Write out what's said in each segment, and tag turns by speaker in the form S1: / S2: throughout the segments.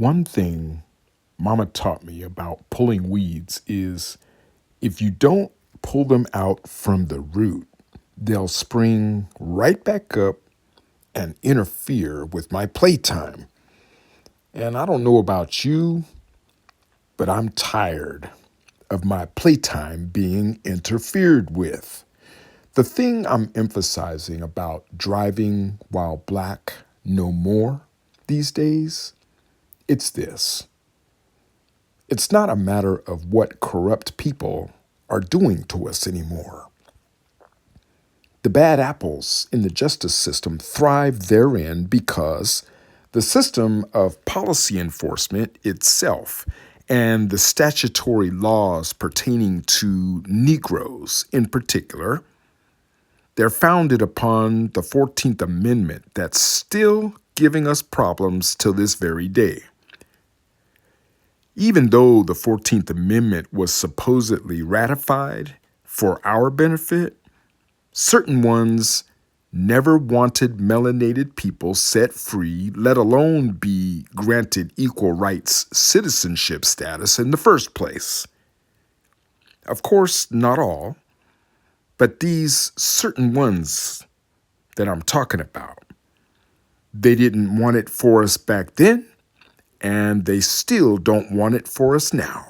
S1: One thing Mama taught me about pulling weeds is if you don't pull them out from the root, they'll spring right back up and interfere with my playtime. And I don't know about you, but I'm tired of my playtime being interfered with. The thing I'm emphasizing about driving while black no more these days, it's this. It's not a matter of what corrupt people are doing to us anymore. The bad apples in the justice system thrive therein because the system of policy enforcement itself and the statutory laws pertaining to Negroes in particular, they're founded upon the 14th Amendment that's still giving us problems till this very day. Even though the 14th Amendment was supposedly ratified for our benefit, certain ones never wanted melanated people set free, let alone be granted equal rights citizenship status in the first place. Of course, not all, but these certain ones that I'm talking about, they didn't want it for us back then, and they still don't want it for us now.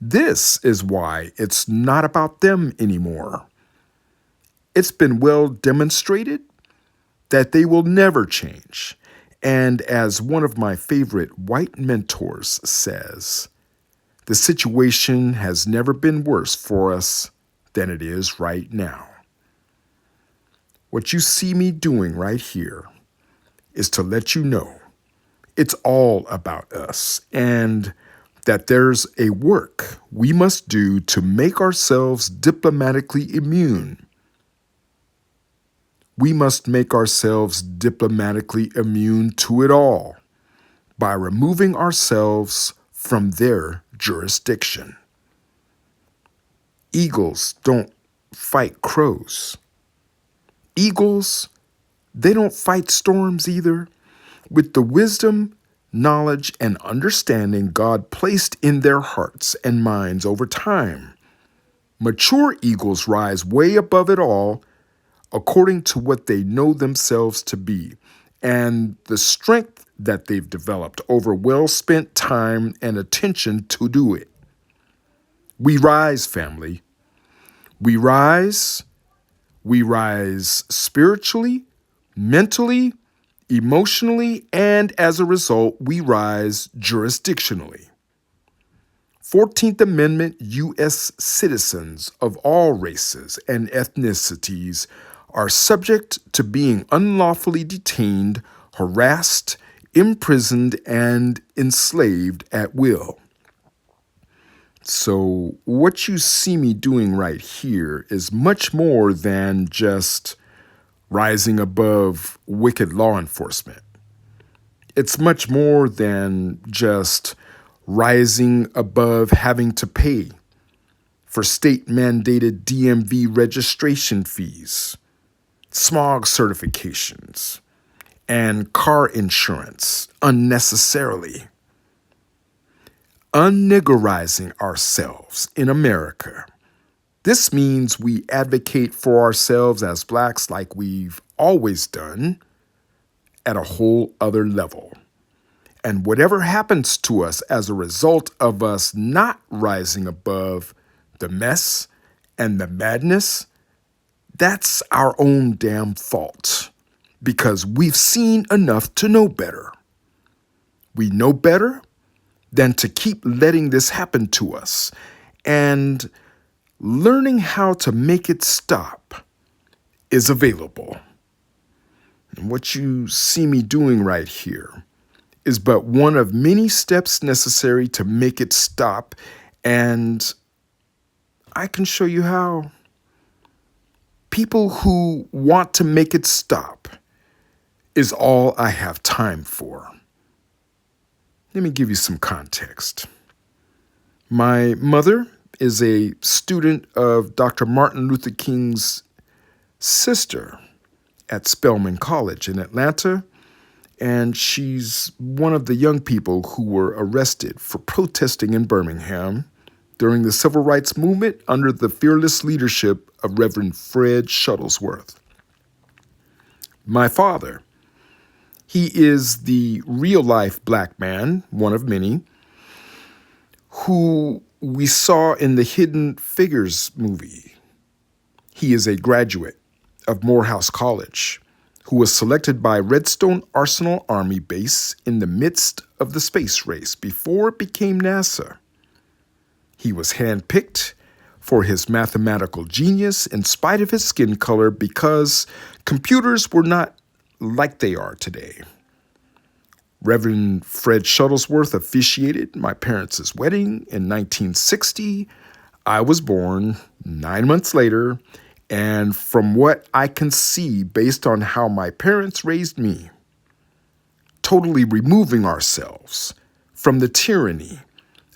S1: This is why it's not about them anymore. It's been well demonstrated that they will never change. And as one of my favorite white mentors says, the situation has never been worse for us than it is right now. What you see me doing right here is to let you know it's all about us and that there's a work we must do to make ourselves diplomatically immune. We must make ourselves diplomatically immune to it all by removing ourselves from their jurisdiction. Eagles don't fight crows. Eagles, they don't fight storms either. With the wisdom, knowledge, and understanding God placed in their hearts and minds over time, mature eagles rise way above it all according to what they know themselves to be and the strength that they've developed over well-spent time and attention to do it. We rise, family. We rise spiritually, mentally, emotionally, and as a result, we rise jurisdictionally. 14th Amendment U.S. citizens of all races and ethnicities are subject to being unlawfully detained, harassed, imprisoned, and enslaved at will. So what you see me doing right here is much more than just rising above wicked law enforcement. It's much more than just rising above having to pay for state-mandated DMV registration fees, smog certifications, and car insurance unnecessarily. Unniggerizing ourselves in America. This means we advocate for ourselves as blacks like we've always done at a whole other level. And whatever happens to us as a result of us not rising above the mess and the madness, that's our own damn fault because we've seen enough to know better. We know better than to keep letting this happen to us, and learning how to make it stop is available. And what you see me doing right here is but one of many steps necessary to make it stop, and I can show you how. People who want to make it stop is all I have time for. Let me give you some context. My mother is a student of Dr. Martin Luther King's sister at Spelman College in Atlanta, and she's one of the young people who were arrested for protesting in Birmingham during the civil rights movement under the fearless leadership of Reverend Fred Shuttlesworth. My father, he is the real-life black man, one of many, who we saw in the Hidden Figures movie. He is a graduate of Morehouse College, who was selected by Redstone Arsenal Army Base in the midst of the space race before it became NASA. He was handpicked for his mathematical genius in spite of his skin color because computers were not like they are today. Reverend Fred Shuttlesworth officiated my parents' wedding in 1960. I was born 9 months later, and from what I can see based on how my parents raised me, totally removing ourselves from the tyranny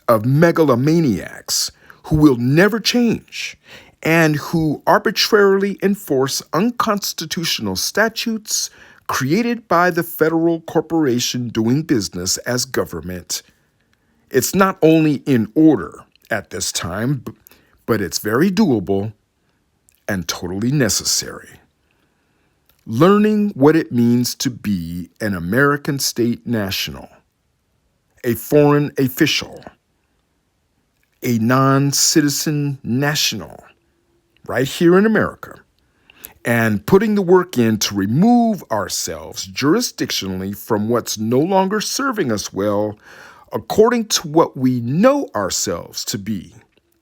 S1: of megalomaniacs who will never change and who arbitrarily enforce unconstitutional statutes created by the federal corporation doing business as government. It's not only in order at this time, but it's very doable and totally necessary. Learning what it means to be an American state national, a foreign official, a non-citizen national, right here in America, and putting the work in to remove ourselves jurisdictionally from what's no longer serving us well, according to what we know ourselves to be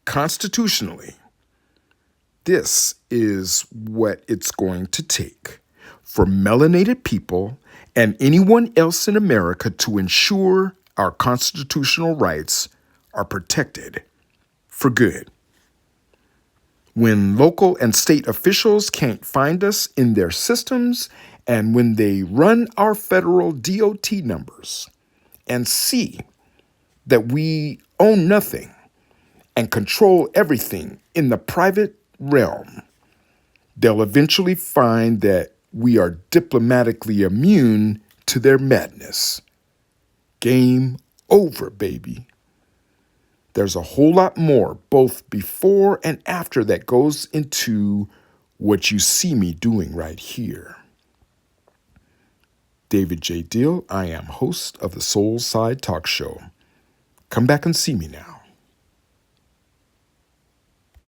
S1: constitutionally. This is what it's going to take for melanated people and anyone else in America to ensure our constitutional rights are protected for good. When local and state officials can't find us in their systems, and when they run our federal DOT numbers and see that we own nothing and control everything in the private realm, they'll eventually find that we are diplomatically immune to their madness. Game over, baby. There's a whole lot more, both before and after, that goes into what you see me doing right here. David J. Dill, I am host of the Soul Side Talk Show. Come back and see me now.